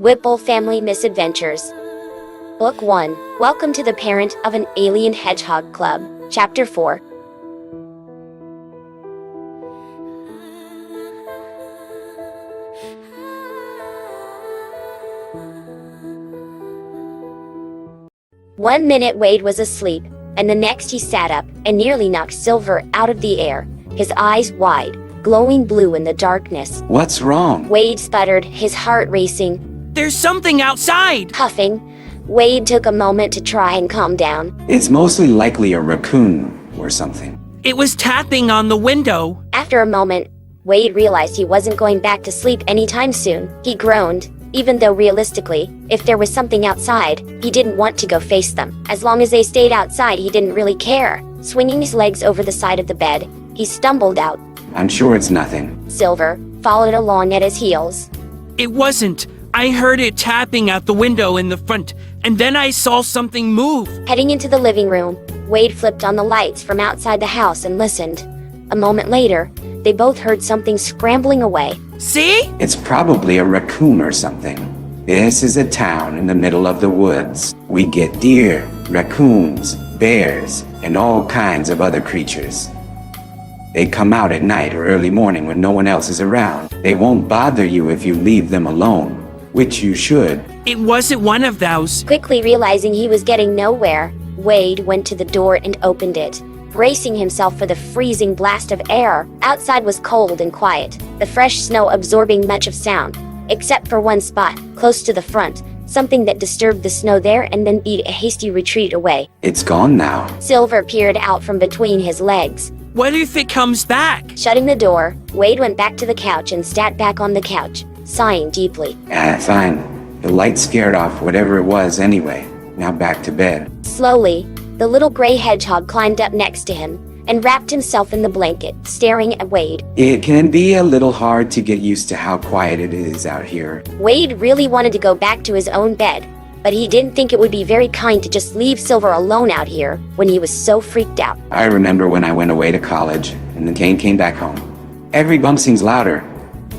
Whipple Family Misadventures. Book 1. Welcome to the Parent of an Alien Hedgehog Club. Chapter 4. One minute Wade was asleep, and the next he sat up and nearly knocked Silver out of the air, his eyes wide, glowing blue in the darkness. What's wrong? Wade sputtered, his heart racing. There's something outside! Huffing, Wade took a moment to try and calm down. It's mostly likely a raccoon or something. It was tapping on the window. After a moment, Wade realized he wasn't going back to sleep anytime soon. He groaned, even though realistically, if there was something outside, he didn't want to go face them. As long as they stayed outside, he didn't really care. Swinging his legs over the side of the bed, he stumbled out. I'm sure it's nothing. Silver followed along at his heels. It wasn't. I heard it tapping out the window in the front, and then I saw something move. Heading into the living room, Wade flipped on the lights from outside the house and listened. A moment later, they both heard something scrambling away. See? It's probably a raccoon or something. This is a town in the middle of the woods. We get deer, raccoons, bears, and all kinds of other creatures. They come out at night or early morning when no one else is around. They won't bother you if you leave them alone, which you should. It wasn't one of those. Quickly realizing he was getting nowhere, Wade went to the door and opened it, bracing himself for the freezing blast of air. Outside was cold and quiet, the fresh snow absorbing much of sound, except for one spot, close to the front, something that disturbed the snow there and then beat a hasty retreat away. It's gone now. Silver peered out from between his legs. What if it comes back? Shutting the door, Wade went back to the couch and sat back on the couch, sighing deeply. Fine. The light scared off whatever it was anyway. Now back to bed. Slowly, the little gray hedgehog climbed up next to him and wrapped himself in the blanket, staring at Wade. It can be a little hard to get used to how quiet it is out here. Wade really wanted to go back to his own bed, but he didn't think it would be very kind to just leave Silver alone out here when he was so freaked out. I remember when I went away to college and then Kane came back home. Every bump seems louder.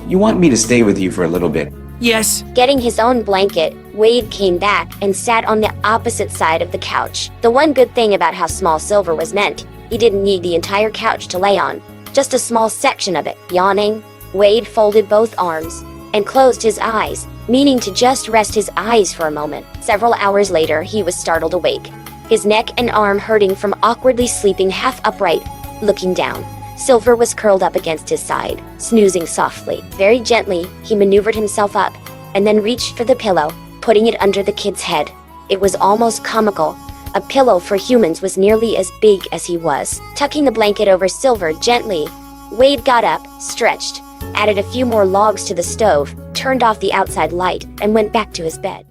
You want me to stay with you for a little bit? Yes. Getting his own blanket, Wade came back and sat on the opposite side of the couch. The one good thing about how small Silver was meant, he didn't need the entire couch to lay on, just a small section of it. Yawning, Wade folded both arms and closed his eyes, meaning to just rest his eyes for a moment. Several hours later, he was startled awake, his neck and arm hurting from awkwardly sleeping half upright, looking down. Silver was curled up against his side, snoozing softly. Very gently, he maneuvered himself up, and then reached for the pillow, putting it under the kid's head. It was almost comical. A pillow for humans was nearly as big as he was. Tucking the blanket over Silver gently, Wade got up, stretched, added a few more logs to the stove, turned off the outside light, and went back to his bed.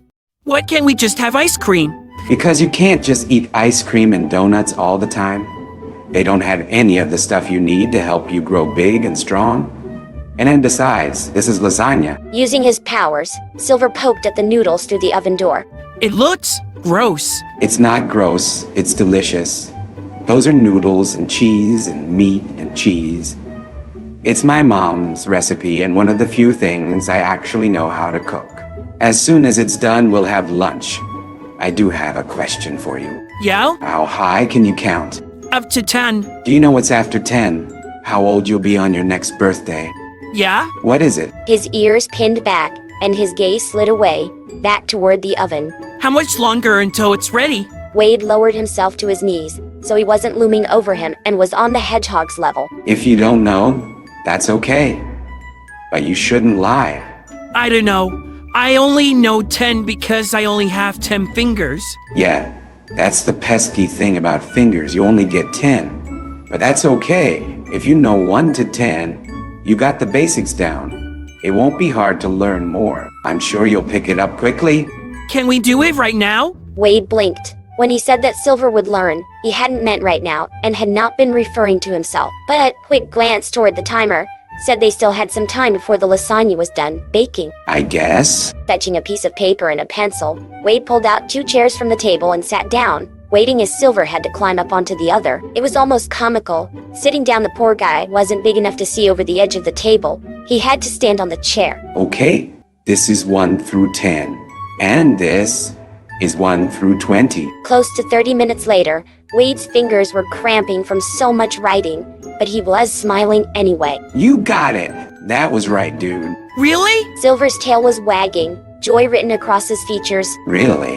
What can't we just have ice cream? Because you can't just eat ice cream and donuts all the time. They don't have any of the stuff you need to help you grow big and strong. And then besides, this is lasagna. Using his powers, Silver poked at the noodles through the oven door. It looks gross. It's not gross, it's delicious. Those are noodles and cheese and meat and cheese. It's my mom's recipe and one of the few things I actually know how to cook. As soon as it's done, we'll have lunch. I do have a question for you. Yeah? How high can you count? Up to 10. Do you know what's after 10? How old you'll be on your next birthday? Yeah? What is it? His ears pinned back, and his gaze slid away, back toward the oven. How much longer until it's ready? Wade lowered himself to his knees, so he wasn't looming over him and was on the hedgehog's level. If you don't know, that's okay. But you shouldn't lie. I don't know. I only know 10 because I only have 10 fingers. Yeah, that's the pesky thing about fingers. You only get 10. But that's okay. If you know 1 to 10, you got the basics down. It won't be hard to learn more. I'm sure you'll pick it up quickly. Can we do it right now? Wade blinked. When he said that Silver would learn, he hadn't meant right now and had not been referring to himself. But a quick glance toward the timer said they still had some time before the lasagna was done baking. I guess. Fetching a piece of paper and a pencil, Wade pulled out 2 chairs from the table and sat down, waiting as Silver had to climb up onto the other. It was almost comical. Sitting down, the poor guy wasn't big enough to see over the edge of the table. He had to stand on the chair. Okay, This is 1 through 10. And this is 1 through 20. Close to 30 minutes later, Wade's fingers were cramping from so much writing, but he was smiling anyway. You got it. That was right, dude. Really? Silver's tail was wagging, joy written across his features. Really?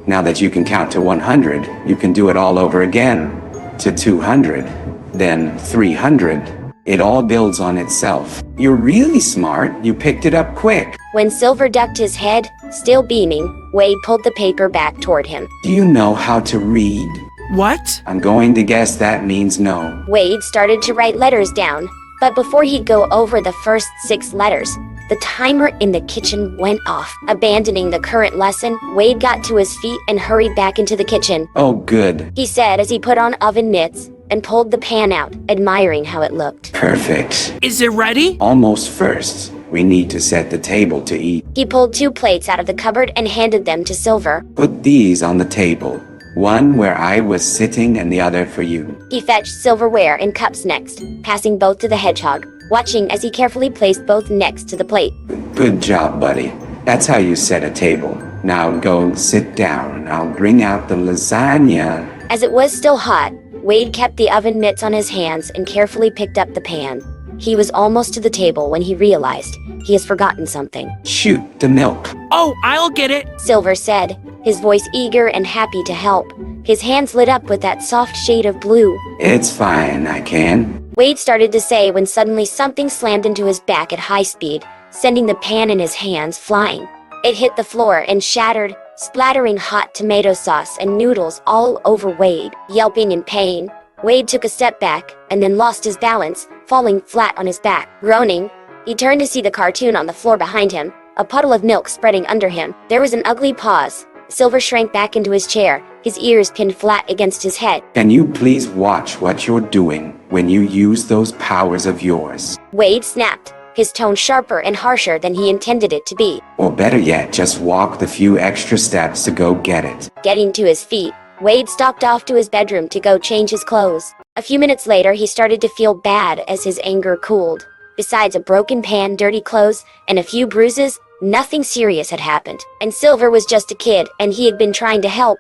Now that you can count to 100, you can do it all over again. To 200, then 300. It all builds on itself. You're really smart. You picked it up quick. When Silver ducked his head, still beaming, Wade pulled the paper back toward him. Do you know how to read? What? I'm going to guess that means no. Wade started to write letters down, but before he'd go over the first 6 letters, the timer in the kitchen went off. Abandoning the current lesson, Wade got to his feet and hurried back into the kitchen. Oh, good. He said as he put on oven mitts and pulled the pan out, admiring how it looked. Perfect. Is it ready? Almost first. We need to set the table to eat. He pulled 2 plates out of the cupboard and handed them to Silver. Put these on the table. One where I was sitting and the other for you. He fetched silverware and cups next, passing both to the Hedgehog, watching as he carefully placed both next to the plate. Good job, buddy. That's how you set a table. Now go sit down. I'll bring out the lasagna. As it was still hot, Wade kept the oven mitts on his hands and carefully picked up the pan. He was almost to the table when he realized he has forgotten something. Shoot, the milk. Oh, I'll get it. Silver said, his voice eager and happy to help. His hands lit up with that soft shade of blue. It's fine, I can. Wade started to say when suddenly something slammed into his back at high speed, sending the pan in his hands flying. It hit the floor and shattered, splattering hot tomato sauce and noodles all over Wade. Yelping in pain, Wade took a step back and then lost his balance, falling flat on his back. Groaning, he turned to see the cartoon on the floor behind him, a puddle of milk spreading under him. There was an ugly pause. Silver shrank back into his chair, his ears pinned flat against his head. Can you please watch what you're doing when you use those powers of yours? Wade snapped, his tone sharper and harsher than he intended it to be. Or better yet, just walk the few extra steps to go get it. Getting to his feet, Wade stalked off to his bedroom to go change his clothes. A few minutes later, he started to feel bad as his anger cooled. Besides a broken pan, dirty clothes, and a few bruises, nothing serious had happened. And Silver was just a kid, and he had been trying to help.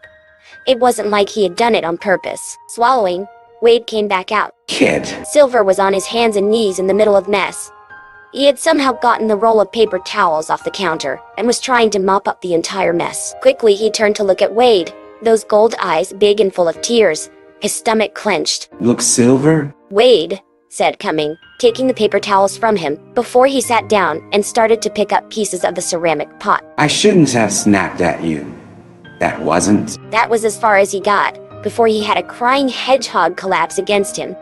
It wasn't like he had done it on purpose. Swallowing, Wade came back out. Kid. Silver was on his hands and knees in the middle of mess. He had somehow gotten the roll of paper towels off the counter and was trying to mop up the entire mess. Quickly, he turned to look at Wade, those gold eyes big and full of tears, his stomach clenched. Look, Silver. Wade, said Cumming, taking the paper towels from him, before he sat down and started to pick up pieces of the ceramic pot. I shouldn't have snapped at you. That wasn't. That was as far as he got, before he had a crying hedgehog collapse against him.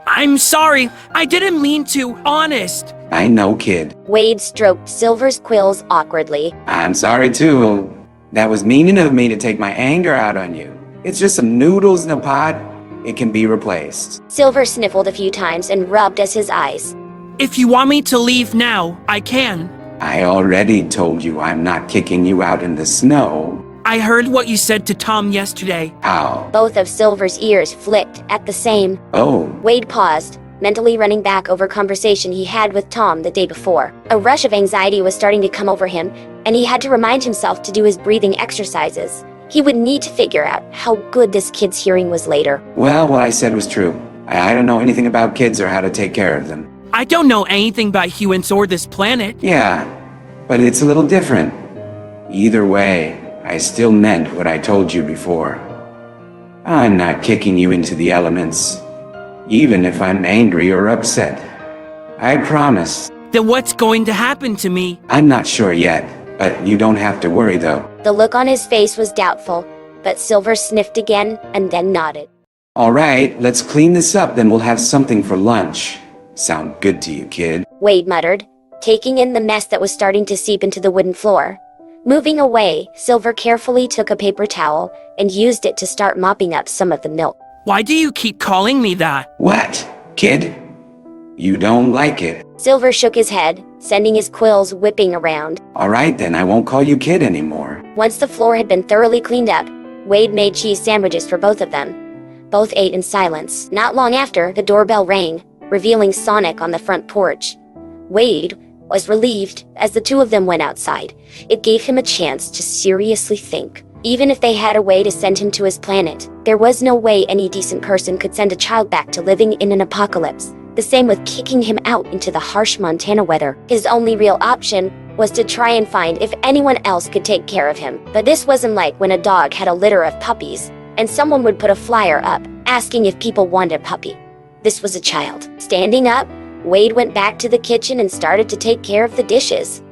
I'm sorry. I didn't mean to, honest. I know, kid. Wade stroked Silver's quills awkwardly. I'm sorry, too. That was mean of me to take my anger out on you. It's just some noodles in a pot. It can be replaced. Silver sniffled a few times and rubbed at his eyes. If you want me to leave now, I can. I already told you I'm not kicking you out in the snow. I heard what you said to Tom yesterday. How? Both of Silver's ears flicked at the same. Oh, Wade paused, mentally running back over conversation he had with Tom the day before. A rush of anxiety was starting to come over him, and he had to remind himself to do his breathing exercises. He would need to figure out how good this kid's hearing was later. well, what I said was true. I don't know anything about kids or how to take care of them. I don't know anything about humans or this planet. Yeah, but it's a little different. Either way, I still meant what I told you before. I'm not kicking you into the elements, even if I'm angry or upset. I promise. Then what's going to happen to me? I'm not sure yet, but you don't have to worry though. The look on his face was doubtful, but Silver sniffed again and then nodded. All right, let's clean this up, then we'll have something for lunch. Sound good to you, kid? Wade muttered, taking in the mess that was starting to seep into the wooden floor. Moving away, Silver carefully took a paper towel and used it to start mopping up some of the milk. Why do you keep calling me that? What, kid? You don't like it? Silver shook his head, sending his quills whipping around. All right, then I won't call you kid anymore. Once the floor had been thoroughly cleaned up, Wade made cheese sandwiches for both of them. Both ate in silence. Not long after, the doorbell rang, revealing Sonic on the front porch. Wade, was relieved as the two of them went outside. It gave him a chance to seriously think. Even if they had a way to send him to his planet, there was no way any decent person could send a child back to living in an apocalypse. The same with kicking him out into the harsh Montana weather. His only real option was to try and find if anyone else could take care of him. But this wasn't like when a dog had a litter of puppies, and someone would put a flyer up asking if people wanted a puppy. This was a child. Standing up, Wade went back to the kitchen and started to take care of the dishes.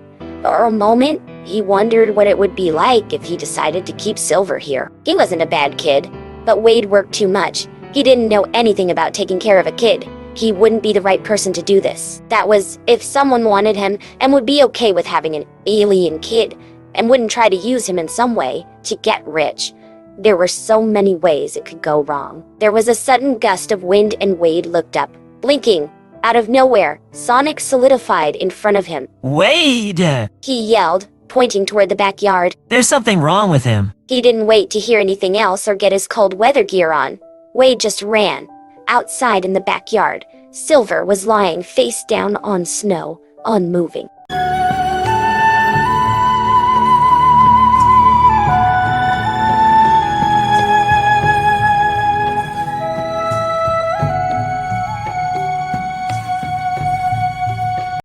For a moment, he wondered what it would be like if he decided to keep Silver here. He wasn't a bad kid, but Wade worked too much. He didn't know anything about taking care of a kid. He wouldn't be the right person to do this. That was, if someone wanted him and would be okay with having an alien kid and wouldn't try to use him in some way to get rich. There were so many ways it could go wrong. There was a sudden gust of wind and Wade looked up, blinking. Out of nowhere, Sonic solidified in front of him. Wade! He yelled, pointing toward the backyard. There's something wrong with him. He didn't wait to hear anything else or get his cold weather gear on. Wade just ran. Outside in the backyard, Silver was lying face down on snow, unmoving.